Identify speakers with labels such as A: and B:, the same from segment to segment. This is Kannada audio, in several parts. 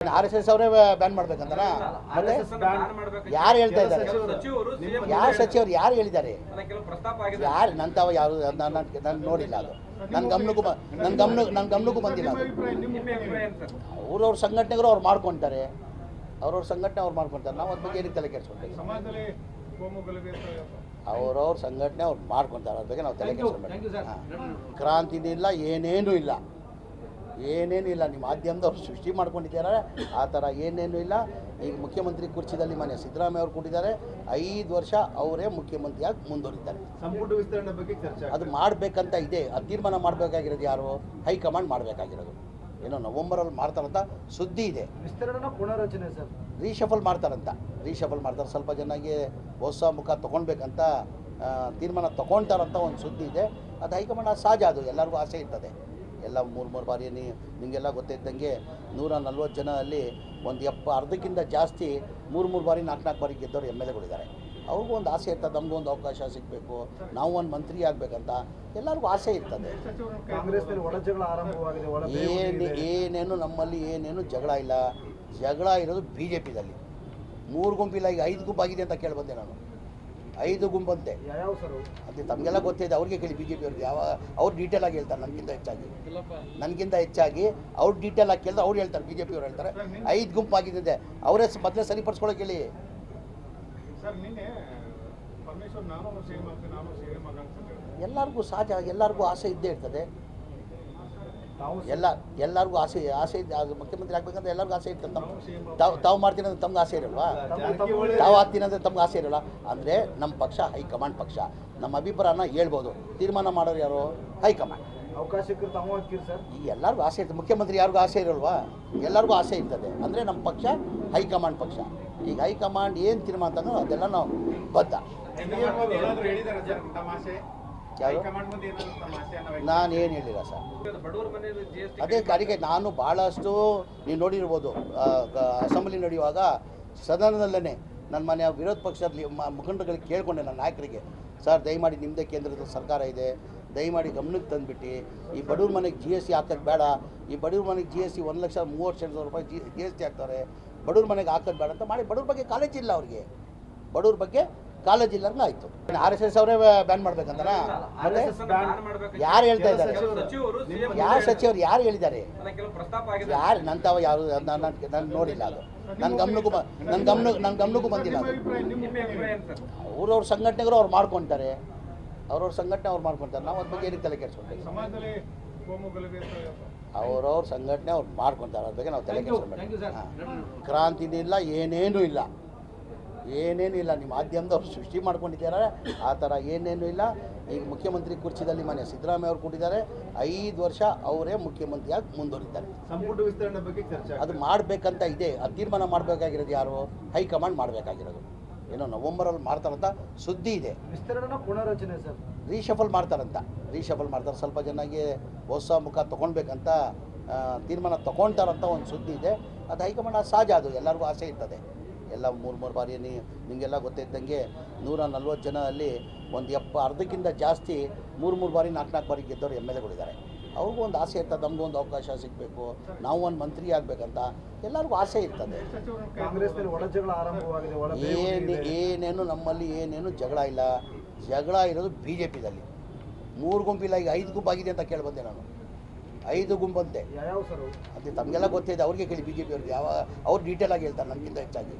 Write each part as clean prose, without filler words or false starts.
A: RSS ಅವರೇ ಬ್ಯಾನ್ ಮಾಡ್ಬೇಕಂತಾರ ಯಾರು ಹೇಳ್ತಾ ಇದ್ದಾರೆ? ಯಾರು ಸಚಿವರು ಯಾರು ಹೇಳಿದ್ದಾರೆ? ಯಾರು ನಂತವ ಯಾರು ನಾನು ನೋಡಿಲ್ಲ. ಅದು ನನ್ನ ಗಮನಕ್ಕೂ ಬಂದಿಲ್ಲ. ಅವ್ರವ್ರ ಸಂಘಟನೆಗಳು ಅವ್ರು ಮಾಡ್ಕೊತಾರೆ. ಅವ್ರವ್ರ ಸಂಘಟನೆ ಅವ್ರು ಮಾಡ್ಕೊತಾರೆ. ನಾವು ಅದ್ರ ಬಗ್ಗೆ ಏನಕ್ಕೆ ತಲೆ ಕೆಡಿಸ್ಕೊಳ್ತೀವಿ? ಅವ್ರವ್ರ ಸಂಘಟನೆ ಅವ್ರು ಮಾಡ್ಕೊತಾರೆ. ಅದ್ರ ಬಗ್ಗೆ ನಾವು ತಲೆ ಕೆಡಿಸ್ಕೊಳ್ಬೇಕು. ಕ್ರಾಂತಿನೂ ಇಲ್ಲ, ಏನೇನೂ ಇಲ್ಲ. ನಿಮ್ಮ ಮಾಧ್ಯಮದವ್ರು ಸೃಷ್ಟಿ ಮಾಡ್ಕೊಂಡಿದ್ದಾರೆ. ಆ ಥರ ಏನೇನೂ ಇಲ್ಲ. ಈಗ ಮುಖ್ಯಮಂತ್ರಿ ಕುರ್ಚಿದಲ್ಲಿ ಮನೆ ಸಿದ್ದರಾಮಯ್ಯ ಅವರು ಕೊಟ್ಟಿದ್ದಾರೆ. 5 ವರ್ಷ ಅವರೇ ಮುಖ್ಯಮಂತ್ರಿಯಾಗಿ ಮುಂದುವರಿತಾರೆ.
B: ಸಂಪುಟ ವಿಸ್ತರಣೆ ಬಗ್ಗೆ ಚರ್ಚೆ
A: ಅದು ಮಾಡಬೇಕಂತ ಇದೆ. ಅದು ತೀರ್ಮಾನ ಮಾಡಬೇಕಾಗಿರೋದು ಯಾರು? ಹೈಕಮಾಂಡ್ ಮಾಡಬೇಕಾಗಿರೋದು. ಏನೋ ನವೆಂಬರಲ್ಲಿ ಮಾಡ್ತಾರಂತ ಸುದ್ದಿ ಇದೆ.
B: ವಿಸ್ತರಣೆ ಪುನರಚನೆ ಸರ್,
A: ರೀಶಫಲ್ ಮಾಡ್ತಾರೆ. ಸ್ವಲ್ಪ ಜನಕ್ಕೆ ಹೊಸ ಮುಖ ತೊಗೊಳ್ಬೇಕಂತ ತೀರ್ಮಾನ ತೊಗೊಳ್ತಾರಂತ ಒಂದು ಸುದ್ದಿ ಇದೆ. ಅದು ಹೈಕಮಾಂಡ್ ಸಹಜ. ಅದು ಎಲ್ಲರಿಗೂ ಆಸೆ ಇರ್ತದೆ. ಎಲ್ಲ ಮೂರು ಬಾರಿ ನಿಮಗೆಲ್ಲ ಗೊತ್ತಿದ್ದಂಗೆ 140 ಜನರಲ್ಲಿ ಒಂದು ಅರ್ಧಕ್ಕಿಂತ ಜಾಸ್ತಿ 3 ಬಾರಿ 4 ಬಾರಿ ಗೆದ್ದವರು MLAಗಳಿದ್ದಾರೆ. ಅವ್ರಿಗೂ ಒಂದು ಆಸೆ ಇರ್ತದೆ, ನಮಗೂ ಒಂದು ಅವಕಾಶ ಸಿಗಬೇಕು, ನಾವು ಒಂದು ಮಂತ್ರಿ ಆಗಬೇಕಂತ ಎಲ್ಲರಿಗೂ ಆಸೆ ಇರ್ತದೆ.
B: ಕಾಂಗ್ರೆಸ್ನಲ್ಲಿ ಒಳ ಜಗಳ ಆರಂಭವಾಗಿದೆ.
A: ಏನೇನು ನಮ್ಮಲ್ಲಿ ಏನೇನು ಜಗಳ ಇಲ್ಲ. ಜಗಳ ಇರೋದು BJPದಲ್ಲಿ. 3 ಗುಂಪಿಲ್ಲ, ಈಗ 5 ಗುಂಪಾಗಿದೆ ಅಂತ ಕೇಳಿಬಂದೆ ನಾನು. 5 ಗುಂಪಂತೆ.
B: ಯಾವ ಸರ್
A: ಅದು ತಮಗೆಲ್ಲ ಗೊತ್ತಿದೆ. ಅವ್ರಿಗೆ ಕೇಳಿ BJP ಅವ್ರಿಗೆ. ಅವ್ರು ಡೀಟೇಲ್ ಆಗಿ ಹೇಳ್ತಾರೆ. ನನಗಿಂತ ಹೆಚ್ಚಾಗಿ ಅವ್ರು ಡೀಟೇಲ್ ಆಗಿ ಕೇಳಿದ್ರೆ ಅವ್ರು ಹೇಳ್ತಾರೆ. BJP ಅವ್ರು ಹೇಳ್ತಾರೆ 5 ಗುಂಪಾಗಿದೆ. ಅವರೇ ಮೊದಲೇ ಸರಿಪಡಿಸ್ಕೊಳ್ಳೋಕೆ ಹೇಳಿ. ಎಲ್ಲರಿಗೂ ಸಹಜ, ಎಲ್ಲರಿಗೂ ಆಸೆ ಇದ್ದೇ ಇರ್ತದೆ. ಎಲ್ಲರಿಗೂ ಆಸೆ ಅದು ಮುಖ್ಯಮಂತ್ರಿ ಆಗ್ಬೇಕಂತ ಎಲ್ಲರಿಗೂ ಆಸೆ ಇರ್ತದೆ. ತಾವು ಮಾಡ್ತೀನಿ ಅಂದ್ರೆ ತಮ್ಗೆ ಆಸೆ ಇರಲ್ವಾ? ತಾವು ಆಗ್ತೀನಿ ಅಂದರೆ ತಮ್ಗೆ ಆಸೆ ಇರಲ್ಲ. ಅಂದರೆ ನಮ್ಮ ಪಕ್ಷ ಹೈಕಮಾಂಡ್ ಪಕ್ಷ. ನಮ್ಮ ಅಭಿಪ್ರಾಯನ ಹೇಳ್ಬೋದು. ತೀರ್ಮಾನ ಮಾಡೋರು ಯಾರು? ಹೈಕಮಾಂಡ್.
B: ಅವಕಾಶಕ್ಕೆ ತಾವು ಹಾಕ್ತೀರಿ ಸರ್?
A: ಈ ಎಲ್ಲರಿಗೂ ಆಸೆ ಇರ್ತದೆ. ಮುಖ್ಯಮಂತ್ರಿ ಯಾರಿಗೂ ಆಸೆ ಇರಲ್ವಾ? ಎಲ್ಲರಿಗೂ ಆಸೆ ಇರ್ತದೆ. ಅಂದರೆ ನಮ್ಮ ಪಕ್ಷ ಹೈಕಮಾಂಡ್ ಪಕ್ಷ. ಈಗ ಹೈಕಮಾಂಡ್ ಏನು ತೀರ್ಮಾನ ತಗೊಂಡು ಅದೆಲ್ಲ ನಾವು ಬದ್ಧ. ನಾನು ಏನು ಹೇಳಿಲ್ಲ ಸರ್. ಅದೇ ಕಾರಿಗೆ ನಾನು ಭಾಳಷ್ಟು ನೀವು ನೋಡಿರ್ಬೋದು. ಅಸೆಂಬ್ಲಿ ನಡೆಯುವಾಗ ಸದನದಲ್ಲೇ ನನ್ನ ಮನೆಯ ವಿರೋಧ ಪಕ್ಷದಲ್ಲಿ ಮುಖಂಡರುಗಳಿಗೆ ಕೇಳಿಕೊಂಡೆ, ನನ್ನ ನಾಯಕರಿಗೆ, ಸರ್ ದಯಮಾಡಿ ನಿಮ್ಮದೇ ಕೇಂದ್ರದ ಸರ್ಕಾರ ಇದೆ, ದಯಮಾಡಿ ಗಮನಕ್ಕೆ ತಂದುಬಿಟ್ಟು ಈ ಬಡವ್ರ ಮನೆಗೆ GST ಹಾಕೋದು ಬೇಡ. ಈ ಬಡವ್ರ ಮನೆಗೆ GST 1,30,000 ರೂಪಾಯಿ GST ಹಾಕ್ತಾರೆ. ಬಡವ್ರ ಮನೆಗೆ ಹಾಕೋದು ಬೇಡ ಅಂತ ಮಾಡಿ. ಬಡವ್ರ ಬಗ್ಗೆ ಕಾಲೇಜ್ ಇಲ್ಲ ಅವ್ರಿಗೆ. ಬಡವ್ರ ಬಗ್ಗೆ ಕಾಲೇಜ್ ಇಲ್ಲಂಗೆ ಆಯಿತು. RSS ಅವರೇ ಬ್ಯಾನ್ ಮಾಡ್ಬೇಕಂತಾರ? ಯಾರು ಹೇಳ್ತಾ ಇದ್ದಾರೆ? ಯಾರು ಸಚಿವರು ಯಾರು ಹೇಳಿದ್ದಾರೆ? ಯಾರು ನಂತವ ಯಾರು ನಾನು ನೋಡಿಲ್ಲ. ಅದು ನನ್ನ ಗಮನಕ್ಕೂ ಬಂದಿಲ್ಲ. ಅವ್ರವ್ರ ಸಂಘಟನೆಗಳು ಅವ್ರು ಮಾಡ್ಕೊತಾರೆ. ನಾವು ಅದ್ರ ಬಗ್ಗೆ ಏನಕ್ಕೆ ತಲೆ ಕೆಡಿಸ್ಕೊಳ್ತೀವಿ? ಅವ್ರವ್ರ ಸಂಘಟನೆ ಅವ್ರು ಮಾಡ್ಕೊತಾರೆ. ಅದ್ರ ಬಗ್ಗೆ ನಾವು ತಲೆ ಕೆಡಿಸ್ಕೊಳ್ಬೇಕು. ಕ್ರಾಂತಿನೂ ಇಲ್ಲ, ಏನೇನೂ ಇಲ್ಲ. ನಿಮ್ಮ ಮಾಧ್ಯಮದವ್ರು ಸೃಷ್ಟಿ ಮಾಡ್ಕೊಂಡಿದ್ದಾರೆ. ಆ ಥರ ಏನೇನೂ ಇಲ್ಲ. ಈಗ ಮುಖ್ಯಮಂತ್ರಿ ಕುರ್ಚಿದಲ್ಲಿ ಮನೆ ಸಿದ್ದರಾಮಯ್ಯ ಅವರು ಕೊಟ್ಟಿದ್ದಾರೆ. 5 ವರ್ಷ ಅವರೇ ಮುಖ್ಯಮಂತ್ರಿಯಾಗಿ ಮುಂದುವರಿತಾರೆ.
B: ಸಂಪುಟ ವಿಸ್ತರಣೆ ಬಗ್ಗೆ ಚರ್ಚೆ
A: ಅದು ಮಾಡಬೇಕಂತ ಇದೆ. ಅದು ತೀರ್ಮಾನ ಮಾಡಬೇಕಾಗಿರೋದು ಯಾರು? ಹೈಕಮಾಂಡ್ ಮಾಡಬೇಕಾಗಿರೋದು. ಏನೋ ನವೆಂಬರಲ್ಲಿ ಮಾಡ್ತಾರಂತ ಸುದ್ದಿ ಇದೆ.
B: ವಿಸ್ತರಣೆ ಪುನರಚನೆ ಸರ್,
A: ರೀಶಫಲ್ ಮಾಡ್ತಾರೆ. ಸ್ವಲ್ಪ ಜನಕ್ಕೆ ಹೊಸ ಮುಖ ತೊಗೊಳ್ಬೇಕಂತ ತೀರ್ಮಾನ ತೊಗೊಳ್ತಾರಂತ ಒಂದು ಸುದ್ದಿ ಇದೆ. ಅದು ಹೈಕಮಾಂಡ್ ಸಹಜ. ಅದು ಎಲ್ಲರಿಗೂ ಆಸೆ ಇರ್ತದೆ. ಎಲ್ಲ 3 ಬಾರಿ ನಿಮಗೆಲ್ಲ ಗೊತ್ತಿದ್ದಂಗೆ 140 ಜನರಲ್ಲಿ ಒಂದು ಅರ್ಧಕ್ಕಿಂತ ಜಾಸ್ತಿ 3 ಬಾರಿ 4 ಬಾರಿ ಗೆದ್ದವರು MLAಗಳಿದ್ದಾರೆ. ಅವ್ರಿಗೂ ಒಂದು ಆಸೆ ಇರ್ತದೆ, ನಮಗೂ ಒಂದು ಅವಕಾಶ ಸಿಗಬೇಕು, ನಾವು ಒಂದು ಮಂತ್ರಿ ಆಗಬೇಕಂತ ಎಲ್ಲರಿಗೂ ಆಸೆ ಇರ್ತದೆ.
B: ಕಾಂಗ್ರೆಸ್ನಲ್ಲಿ ಒಳ ಜಗಳ ಆರಂಭವಾಗಿದೆ.
A: ಏನೇನು ನಮ್ಮಲ್ಲಿ ಏನೇನು ಜಗಳ ಇಲ್ಲ. ಜಗಳ ಇರೋದು BJPದಲ್ಲಿ. 3 ಗುಂಪಿಲ್ಲ, ಈಗ 5 ಗುಂಪಾಗಿದೆ ಅಂತ ಕೇಳಿಬಂದೆ ನಾನು. 5 ಗುಂಪಂತೆ.
B: ಯಾವ ಸರ್
A: ಅದು ತಮಗೆಲ್ಲ ಗೊತ್ತಿದೆ. ಅವ್ರಿಗೆ ಕೇಳಿ BJP ಅವ್ರಿಗೆ. ಅವ್ರು ಡೀಟೇಲ್ ಆಗಿ ಹೇಳ್ತಾರೆ.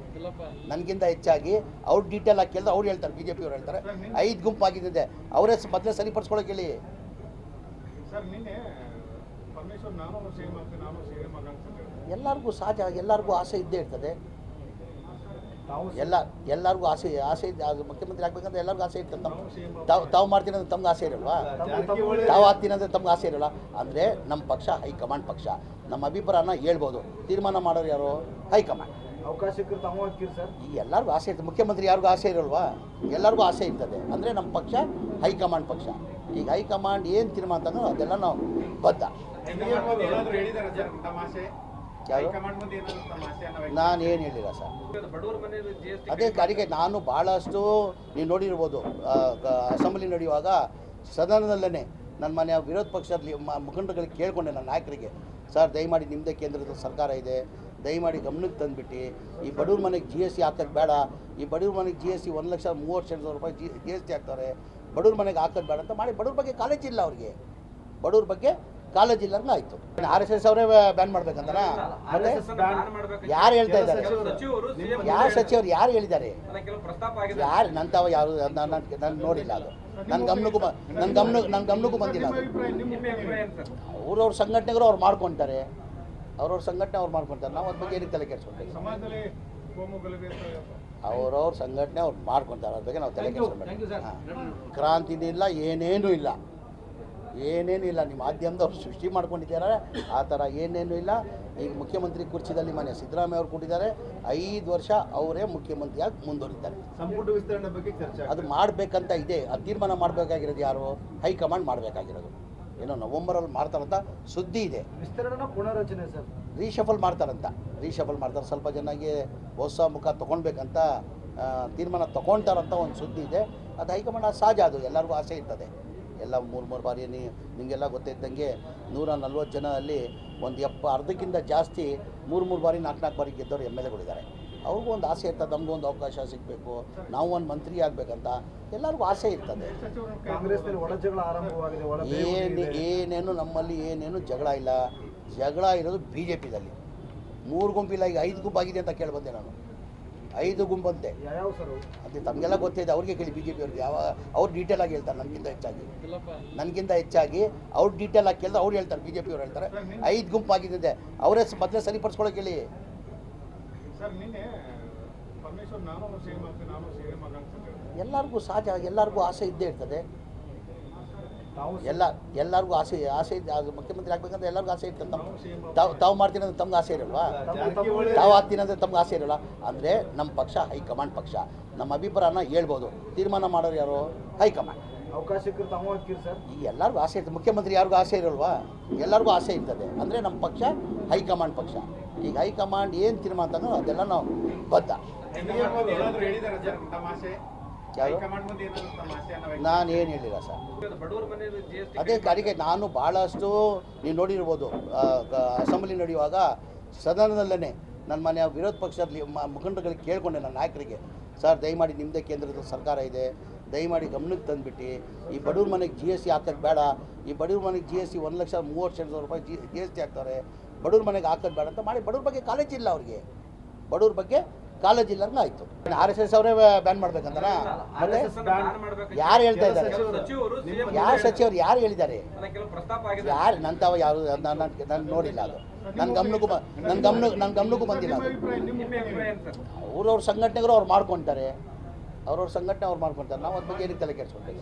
A: ನನಗಿಂತ ಹೆಚ್ಚಾಗಿ ಅವ್ರು ಡೀಟೇಲ್ ಆಗಿ ಕೇಳಿದ್ರೆ ಅವ್ರು ಹೇಳ್ತಾರೆ. BJP ಅವ್ರು ಹೇಳ್ತಾರೆ 5 ಗುಂಪಾಗಿದೆ. ಅವರೇ ಮೊದಲೇ ಸರಿಪಡಿಸ್ಕೊಳ್ಳೋಕೆ ಹೇಳಿ. ಎಲ್ಲರಿಗೂ ಸಹಜ, ಎಲ್ಲರಿಗೂ ಆಸೆ ಇದ್ದೇ ಇರ್ತದೆ. ಎಲ್ಲರಿಗೂ ಆಸೆ ಅದು ಮುಖ್ಯಮಂತ್ರಿ ಆಗ್ಬೇಕಂತ ಎಲ್ಲರಿಗೂ ಆಸೆ ಇರ್ತದೆ. ತಾವು ಮಾಡ್ತೀನಿ ಅಂದ್ರೆ ತಮ್ಗೆ ಆಸೆ ಇರಲ್ವಾ? ತಾವು ಆಗ್ತೀನಿ ಅಂದರೆ ತಮ್ಗೆ ಆಸೆ ಇರಲ್ಲ. ಅಂದರೆ ನಮ್ಮ ಪಕ್ಷ ಹೈಕಮಾಂಡ್ ಪಕ್ಷ. ನಮ್ಮ ಅಭಿಪ್ರಾಯನ ಹೇಳ್ಬೋದು. ತೀರ್ಮಾನ ಮಾಡೋರು ಯಾರು? ಹೈಕಮಾಂಡ್.
B: ಅವಕಾಶಕ್ಕೆ ತಾವು ಹಾಕ್ತೀರಿ ಸರ್?
A: ಈ ಎಲ್ಲರಿಗೂ ಆಸೆ ಇರ್ತದೆ. ಮುಖ್ಯಮಂತ್ರಿ ಯಾರಿಗೂ ಆಸೆ ಇರಲ್ವಾ? ಎಲ್ಲರಿಗೂ ಆಸೆ ಇರ್ತದೆ. ಅಂದರೆ ನಮ್ಮ ಪಕ್ಷ ಹೈಕಮಾಂಡ್ ಪಕ್ಷ. ಈಗ ಹೈಕಮಾಂಡ್ ಏನು ತೀರ್ಮಾನ ತಗೊಂಡು ಅದೆಲ್ಲ ನಾವು ಬದ್ಧ. ನಾನು ಏನು ಹೇಳಿಲ್ಲ ಸರ್. ಅದೇ ಕಾರಿಗೆ ನಾನು ಭಾಳಷ್ಟು ನೀವು ನೋಡಿರ್ಬೋದು. ಅಸೆಂಬ್ಲಿ ನಡೆಯುವಾಗ ಸದನದಲ್ಲೇ ನನ್ನ ಮನೆಯ ವಿರೋಧ ಪಕ್ಷದಲ್ಲಿ ಮುಖಂಡರುಗಳಿಗೆ ಕೇಳಿಕೊಂಡೆ, ನನ್ನ ನಾಯಕರಿಗೆ, ಸರ್ ದಯಮಾಡಿ ನಿಮ್ಮದೇ ಕೇಂದ್ರದ ಸರ್ಕಾರ ಇದೆ, ದಯಮಾಡಿ ಗಮನಕ್ಕೆ ತಂದುಬಿಟ್ಟು ಈ ಬಡವ್ರ ಮನೆಗೆ GST ಹಾಕೋದು ಬೇಡ, ಈ ಬಡವ್ರ ಮನೆಗೆ GST 1,30,000 ರೂಪಾಯಿ GST ಹಾಕ್ತಾರೆ, ಬಡವ್ರ ಮನೆಗೆ ಹಾಕೋದು ಬೇಡ ಅಂತ ಮಾಡಿ ಬಡವ್ರ ಬಗ್ಗೆ ಕಾಲೇಜ್ ಇಲ್ಲ ಅವ್ರಿಗೆ, ಬಡವ್ರ ಬಗ್ಗೆ ಕಾಲೇಜ್ ಇಲ್ಲ ಅಂದ್ರೆ ಆಯಿತು. RSS ಅವರೇ ಬ್ಯಾನ್ ಮಾಡ್ಬೇಕಂತನಾ? ಮತ್ತೆ ಯಾರು ಹೇಳ್ತಾ ಇದ್ದಾರೆ? ಯಾರು ಸಚಿವರು ಯಾರು ಹೇಳಿದ್ದಾರೆ? ಯಾರು ನಂತವ ಯಾರು ನಾನು ನೋಡಿಲ್ಲ, ಅದು ನನ್ನ ಗಮನಕ್ಕೂ ಬಂದಿಲ್ಲ. ಅವ್ರವ್ರ ಸಂಘಟನೆಗಳು ಅವ್ರು ಮಾಡ್ಕೊತಾರೆ, ಅವ್ರವ್ರ ಸಂಘಟನೆ ಅವ್ರು ಮಾಡ್ಕೊತಾರೆ. ನಾವು ಅದ್ರ ಬಗ್ಗೆ ಏನಕ್ಕೆ ತಲೆ ಕೆಡಿಸ್ಕೊಳ್ತೀವಿ? ಅವ್ರವ್ರ ಸಂಘಟನೆ ಅವ್ರು ಮಾಡ್ಕೊತಾರೆ, ಅದ್ರ ಬಗ್ಗೆ ನಾವು ತಲೆ ಕೆಡಿಸ್ಕೊಳ್ಬೇಕು. ಕ್ರಾಂತಿನೂ ಇಲ್ಲ, ಏನೇನೂ ಇಲ್ಲ, ಏನೇನು ಇಲ್ಲ. ನಿಮ್ಮ ಮಾಧ್ಯಮದವ್ರು ಸೃಷ್ಟಿ ಮಾಡ್ಕೊಂಡಿದ್ದಾರೆ, ಆ ಥರ ಏನೇನೂ ಇಲ್ಲ. ಈಗ ಮುಖ್ಯಮಂತ್ರಿ ಕುರ್ಚಿದಲ್ಲಿ ಮನೆ ಸಿದ್ದರಾಮಯ್ಯ ಅವರು ಕೊಟ್ಟಿದ್ದಾರೆ, 5 ವರ್ಷ ಅವರೇ ಮುಖ್ಯಮಂತ್ರಿಯಾಗಿ ಮುಂದುವರಿತಾರೆ.
B: ಸಂಪುಟ ವಿಸ್ತರಣೆ ಬಗ್ಗೆ ಚರ್ಚೆ
A: ಅದು ಮಾಡಬೇಕಂತ ಇದೆ, ಅದು ತೀರ್ಮಾನ ಮಾಡಬೇಕಾಗಿರೋದು ಯಾರು? ಹೈಕಮಾಂಡ್ ಮಾಡಬೇಕಾಗಿರೋದು. ಏನೋ ನವೆಂಬರಲ್ಲಿ ಮಾಡ್ತಾರಂತ ಸುದ್ದಿ ಇದೆ.
B: ವಿಸ್ತರಣೆ ಪುನರಚನೆ ಸರ್,
A: ರೀಶಫಲ್ ಮಾಡ್ತಾರೆ. ಸ್ವಲ್ಪ ಜನಗೆ ಹೊಸ ಮುಖ ತೊಗೊಳ್ಬೇಕಂತ ತೀರ್ಮಾನ ತೊಗೊಳ್ತಾರಂತ ಒಂದು ಸುದ್ದಿ ಇದೆ. ಅದು ಹೈಕಮಾಂಡ್ ಸಹಜ, ಅದು ಎಲ್ಲರಿಗೂ ಆಸೆ ಇರ್ತದೆ. ಎಲ್ಲ 3 ಬಾರಿ ನಿಮಗೆಲ್ಲ ಗೊತ್ತಿದ್ದಂಗೆ 140 ಜನರಲ್ಲಿ ಒಂದು ಅರ್ಧಕ್ಕಿಂತ ಜಾಸ್ತಿ 3 ಬಾರಿ 4 ಬಾರಿ ಗೆದ್ದವರು MLAಗಳಿದ್ದಾರೆ. ಅವ್ರಿಗೂ ಒಂದು ಆಸೆ ಇರ್ತದೆ, ನಮಗೂ ಒಂದು ಅವಕಾಶ ಸಿಗಬೇಕು, ನಾವು ಒಂದು ಮಂತ್ರಿ ಆಗಬೇಕಂತ ಎಲ್ಲರಿಗೂ ಆಸೆ ಇರ್ತದೆ.
B: ಕಾಂಗ್ರೆಸ್ನಲ್ಲಿ ಒಳಜಗಳ ಆರಂಭವಾಗಿದೆ.
A: ಏನೇನು ನಮ್ಮಲ್ಲಿ ಏನೇನು ಜಗಳ ಇಲ್ಲ. ಜಗಳ ಇರೋದು BJPದಲ್ಲಿ 3 ಗುಂಪಿಲ್ಲ, ಈಗ 5 ಗುಂಪಾಗಿದೆ ಅಂತ ಕೇಳಿಬಂದೆ ನಾನು. 5 ಗುಂಪಂತೆ.
B: ಯಾವ ಸರ್?
A: ಅದು ತಮಗೆಲ್ಲ ಗೊತ್ತಿದೆ, ಅವ್ರಿಗೆ ಕೇಳಿ BJP ಅವ್ರಿಗೆ. ಅವ್ರು ಡೀಟೇಲ್ ಆಗಿ ಹೇಳ್ತಾರೆ, ನನಗಿಂತ ಹೆಚ್ಚಾಗಿ ಅವ್ರು ಡೀಟೇಲ್ ಆಗಿ ಕೇಳಿದ್ರೆ ಅವ್ರು ಹೇಳ್ತಾರೆ, BJP ಅವ್ರು ಹೇಳ್ತಾರೆ 5 ಗುಂಪಾಗಿದೆ. ಅವರೇ ಮೊದಲೇ ಸರಿಪಡಿಸ್ಕೊಳ್ಳೋಕೆ ಹೇಳಿ. ಎಲ್ಲರಿಗೂ ಸಹಜ, ಎಲ್ಲರಿಗೂ ಆಸೆ ಇದ್ದೇ ಇರ್ತದೆ. ಎಲ್ಲರಿಗೂ ಆಸೆ ಅದು ಮುಖ್ಯಮಂತ್ರಿ ಆಗ್ಬೇಕಂದ್ರೆ ಎಲ್ಲರಿಗೂ ಆಸೆ ಇರ್ತದೆ. ತಾವು ಮಾಡ್ತೀನಿ ಅಂದ್ರೆ ತಮ್ಗೆ ಆಸೆ ಇರಲ್ವಾ? ತಾವು ಆಗ್ತೀನಿ ಅಂದರೆ ತಮ್ಗೆ ಆಸೆ ಇರಲ್ಲ. ಅಂದರೆ ನಮ್ಮ ಪಕ್ಷ ಹೈಕಮಾಂಡ್ ಪಕ್ಷ, ನಮ್ಮ ಅಭಿಪ್ರಾಯನ ಹೇಳ್ಬೋದು. ತೀರ್ಮಾನ ಮಾಡೋರು ಯಾರು? ಹೈಕಮಾಂಡ್.
B: ಅವಕಾಶಕ್ಕೆ ತಾವು ಹಾಕಿರಿ ಸರ್?
A: ಈಗ ಎಲ್ಲರಿಗೂ ಆಸೆ ಇರ್ತದೆ. ಮುಖ್ಯಮಂತ್ರಿ ಯಾರಿಗೂ ಆಸೆ ಇರಲ್ವಾ? ಎಲ್ಲರಿಗೂ ಆಸೆ ಇರ್ತದೆ. ಅಂದರೆ ನಮ್ಮ ಪಕ್ಷ ಹೈಕಮಾಂಡ್ ಪಕ್ಷ. ಈಗ ಹೈಕಮಾಂಡ್ ಏನು ತೀರ್ಮಾನ ತಗೊಂಡು ಅದೆಲ್ಲ ನಾವು ಬದ್ಧ. ನಾನೇನು ಹೇಳಿಲ್ಲ ಸರ್.
B: ಸಂಪುಟ ವಿಸ್ತರಣೆ ಬಗ್ಗೆ ಚರ್ಚೆ.
A: ಹೇಳಿದ್ದಾರೆ. ಅದೇ ಗಾಡಿಗೆ ನಾನು ಭಾಳಷ್ಟು ನೀವು ನೋಡಿರ್ಬೋದು, ಅಸೆಂಬ್ಲಿ ನಡೆಯುವಾಗ ಸದನದಲ್ಲೇ ನನ್ನ ಮನೆಯ ವಿರೋಧ ಪಕ್ಷದ ಮುಖಂಡರುಗಳಿಗೆ ಕೇಳಿಕೊಂಡೆ, ನನ್ನ ನಾಯಕರಿಗೆ, ಸರ್ ದಯಮಾಡಿ ನಿಮ್ಮದೇ ಕೇಂದ್ರದ ಸರ್ಕಾರ ಇದೆ, ದಯಮಾಡಿ ಗಮನಕ್ಕೆ ತಂದುಬಿಟ್ಟು ಈ ಬಡವ್ರ ಮನೆಗೆ GST ಹಾಕೋದು ಬೇಡ, ಈ ಬಡವ್ರ ಮನೆಗೆ GST 1,30,000 ರೂಪಾಯಿ GST ಹಾಕ್ತಾರೆ, ಬಡವ್ರ ಮನೆಗೆ ಹಾಕೋದು ಬೇಡ ಅಂತ ಮಾಡಿ ಬಡವ್ರ ಬಗ್ಗೆ ಕಾಲೇಜ್ ಇಲ್ಲ ಅವ್ರಿಗೆ, ಬಡವ್ರ ಬಗ್ಗೆ ಕಾಲೇಜ್ ಇಲ್ಲ ಅಂದ್ರೆ ಆಯಿತು. RSS ಅವರೇ ಬ್ಯಾನ್ ಮಾಡ್ಬೇಕಂತನಾ? ಮತ್ತೆ ಯಾರು ಹೇಳ್ತಾ ಇದ್ದಾರೆ? ಯಾರು ಸಚಿವರು ಯಾರು ಹೇಳಿದ್ದಾರೆ? ಯಾರು ನಂತವ ಯಾರು ನಾನು ನೋಡಿಲ್ಲ, ಅದು ನನ್ನ ಗಮನಕ್ಕೂ ಬಂದಿಲ್ಲ. ಅವ್ರವ್ರ ಸಂಘಟನೆಗಳು ಅವ್ರು ಮಾಡ್ಕೊತಾರೆ, ಅವ್ರವ್ರ ಸಂಘಟನೆ ಅವ್ರು ಮಾಡ್ಕೊತಾರೆ. ನಾವು ಅದ್ರ ಬಗ್ಗೆ ಏನಕ್ಕೆ ತಲೆ ಕೆಡಿಸ್ಕೊಳ್ತೀವಿ?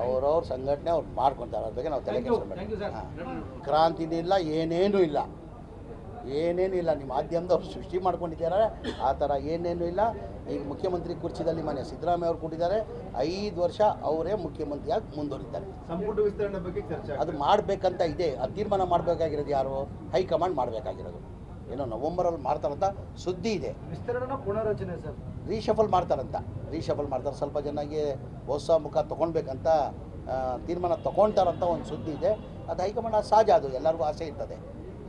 A: ಅವ್ರವ್ರ ಸಂಘಟನೆ ಅವ್ರು ಮಾಡ್ಕೊತಾರೆ, ಅದ್ರ ಬಗ್ಗೆ ನಾವು ತಲೆ ಕೆಡಿಸ್ಕೊಳ್ಬೇಕು. ಕ್ರಾಂತಿನೂ ಇಲ್ಲ, ಏನೇನೂ ಇಲ್ಲ, ಏನೇನು ಇಲ್ಲ. ನಿಮ್ಮ ಮಾಧ್ಯಮದವ್ರು ಸೃಷ್ಟಿ ಮಾಡ್ಕೊಂಡಿದ್ದಾರೆ, ಆ ಥರ ಏನೇನೂ ಇಲ್ಲ. ಈಗ ಮುಖ್ಯಮಂತ್ರಿ ಕುರ್ಚಿದಲ್ಲಿ ಮನೆ ಸಿದ್ದರಾಮಯ್ಯ ಅವರು ಕೊಟ್ಟಿದ್ದಾರೆ, 5 ವರ್ಷ ಅವರೇ ಮುಖ್ಯಮಂತ್ರಿಯಾಗಿ ಮುಂದುವರಿತಾರೆ.
B: ಸಂಪುಟ ವಿಸ್ತರಣೆ ಬಗ್ಗೆ ಚರ್ಚೆ.
A: ಅದು ಮಾಡಬೇಕಂತ ಇದೆ, ಅದು ತೀರ್ಮಾನ ಮಾಡಬೇಕಾಗಿರೋದು ಯಾರು? ಹೈಕಮಾಂಡ್ ಮಾಡಬೇಕಾಗಿರೋದು. ಏನೋ ನವೆಂಬರಲ್ಲಿ ಮಾಡ್ತಾರಂತ ಸುದ್ದಿ ಇದೆ.
B: ವಿಸ್ತರಣೆ ಪುನರಚನೆ ಸರ್,
A: ರೀಶಫಲ್ ಮಾಡ್ತಾರೆ. ಸ್ವಲ್ಪ ಜನಗೆ ಹೊಸ ಮುಖ ತೊಗೊಳ್ಬೇಕಂತ ತೀರ್ಮಾನ ತೊಗೊಳ್ತಾರಂತ ಒಂದು ಸುದ್ದಿ ಇದೆ. ಅದು ಹೈಕಮಾಂಡ್ ಸಹಜ, ಅದು ಎಲ್ಲರಿಗೂ ಆಸೆ ಇರ್ತದೆ.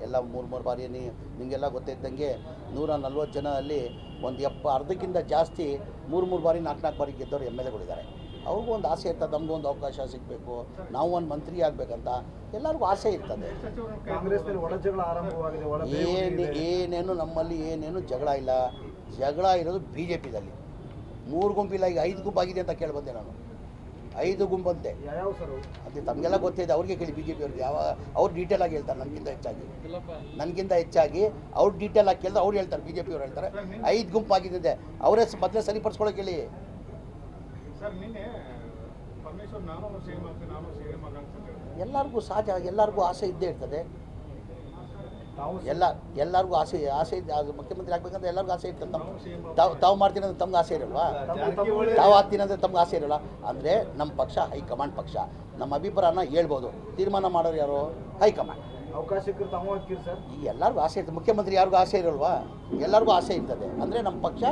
A: ಎಲ್ಲ 3 ಬಾರಿ ನಿಮಗೆಲ್ಲ ಗೊತ್ತಿದ್ದಂಗೆ 140 ಜನರಲ್ಲಿ ಒಂದು ಅರ್ಧಕ್ಕಿಂತ ಜಾಸ್ತಿ 3 ಬಾರಿ 4 ಬಾರಿ ಗೆದ್ದವರು MLAಗಳಿದ್ದಾರೆ. ಅವ್ರಿಗೂ ಒಂದು ಆಸೆ ಇರ್ತದೆ, ನಮಗೂ ಒಂದು ಅವಕಾಶ ಸಿಗಬೇಕು, ನಾವು ಒಂದು ಮಂತ್ರಿ ಆಗಬೇಕಂತ ಎಲ್ಲರಿಗೂ ಆಸೆ ಇರ್ತದೆ.
B: ಕಾಂಗ್ರೆಸ್ನಲ್ಲಿ ಒಳಜಗಳ ಆರಂಭವಾಗಿದೆ.
A: ಏನೇನು ನಮ್ಮಲ್ಲಿ ಏನೇನು ಜಗಳ ಇಲ್ಲ. ಜಗಳ ಇರೋದು BJPದಲ್ಲಿ 3 ಗುಂಪಿಲ್ಲ, ಈಗ 5 ಗುಂಪಾಗಿದೆ ಅಂತ ಕೇಳಿಬಂದೆ ನಾನು. 5 ಗುಂಪಂತೆ.
B: ಯಾವ ಸರ್?
A: ಅದು ತಮಗೆಲ್ಲ ಗೊತ್ತಿದೆ, ಅವ್ರಿಗೆ ಕೇಳಿ BJP ಅವ್ರಿಗೆ. ಅವ್ರು ಡೀಟೇಲ್ ಆಗಿ ಹೇಳ್ತಾರೆ, ನನಗಿಂತ ಹೆಚ್ಚಾಗಿ ಅವ್ರು ಡೀಟೇಲ್ ಆಗಿ ಕೇಳಿದ್ರೆ ಅವ್ರು ಹೇಳ್ತಾರೆ, BJP ಅವ್ರು ಹೇಳ್ತಾರೆ 5 ಗುಂಪಾಗಿದೆ. ಅವರೇ ಮೊದಲೇ ಸರಿಪಡಿಸ್ಕೊಳ್ಳೋಕೆ ಹೇಳಿ. ಎಲ್ಲರಿಗೂ ಸಹಜ, ಎಲ್ಲರಿಗೂ ಆಸೆ ಇದ್ದೇ ಇರ್ತದೆ. ಎಲ್ಲರಿಗೂ ಆಸೆ ಅದು ಮುಖ್ಯಮಂತ್ರಿ ಆಗ್ಬೇಕಂದ್ರೆ ಎಲ್ಲರಿಗೂ ಆಸೆ ಇರ್ತದೆ. ತಾವು ಮಾಡ್ತೀನಿ ಅಂದ್ರೆ ತಮ್ಗೆ ಆಸೆ ಇರಲ್ವಾ? ತಾವು ಆಗ್ತೀನಿ ಅಂದರೆ ತಮ್ಗೆ ಆಸೆ ಇರಲ್ಲ. ಅಂದರೆ ನಮ್ಮ ಪಕ್ಷ ಹೈಕಮಾಂಡ್ ಪಕ್ಷ, ನಮ್ಮ ಅಭಿಪ್ರಾಯನ ಹೇಳ್ಬೋದು. ತೀರ್ಮಾನ ಮಾಡೋರು ಯಾರು? ಹೈಕಮಾಂಡ್.
B: ಅವಕಾಶಕ್ಕೆ ತಾವು ಹಾಕಿರಿ ಸರ್?
A: ಈಗ ಎಲ್ಲರಿಗೂ ಆಸೆ ಇರ್ತದೆ. ಮುಖ್ಯಮಂತ್ರಿ ಯಾರಿಗೂ ಆಸೆ ಇರಲ್ವಾ? ಎಲ್ಲರಿಗೂ ಆಸೆ ಇರ್ತದೆ. ಅಂದರೆ ನಮ್ಮ ಪಕ್ಷ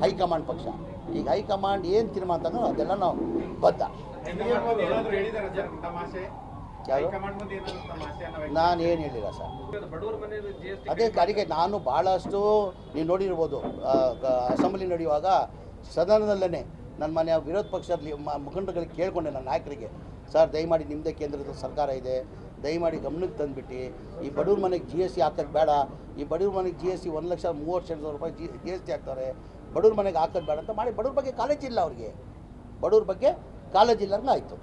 A: ಹೈಕಮಾಂಡ್ ಪಕ್ಷ. ಈಗ ಹೈಕಮಾಂಡ್ ಏನು ತೀರ್ಮಾನ ತಗೊಂಡು ಅದೆಲ್ಲ ನಾವು ಬದ್ಧ. ಯಾರು ನಾನು ಏನು ಹೇಳಿಲ್ಲ ಸರ್. ಅದೇ ಅದಕ್ಕೆ ನಾನು ಭಾಳಷ್ಟು ನೀವು ನೋಡಿರ್ಬೋದು ಅಸೆಂಬ್ಲಿ ನಡೆಯುವಾಗ ಸದನದಲ್ಲೇ ನನ್ನ ಮನೆಯ ವಿರೋಧ ಪಕ್ಷದ ಮುಖಂಡರುಗಳಿಗೆ ಕೇಳ್ಕೊಂಡೆ ನನ್ನ ನಾಯಕರಿಗೆ, ಸರ್ ದಯಮಾಡಿ ನಿಮ್ಮದೇ ಕೇಂದ್ರದ ಸರ್ಕಾರ ಇದೆ, ದಯಮಾಡಿ ಗಮನಕ್ಕೆ ತಂದುಬಿಟ್ಟು ಈ ಬಡವ್ರ ಮನೆಗೆ GST ಹಾಕೋದು ಬೇಡ, ಈ ಬಡವ್ರ ಮನೆಗೆ GST 1,30,000 ರೂಪಾಯಿ GST ಹಾಕ್ತಾರೆ, ಬಡವ್ರ ಮನೆಗೆ ಹಾಕೋದು ಬೇಡ ಅಂತ ಮಾಡಿ ಬಡವ್ರ ಬಗ್ಗೆ ಕಾಳಜಿ ಇಲ್ಲ ಅವ್ರಿಗೆ, ಬಡವ್ರ ಬಗ್ಗೆ ಕಾಳಜಿ ಇಲ್ಲಂಗೆ ಆಯಿತು.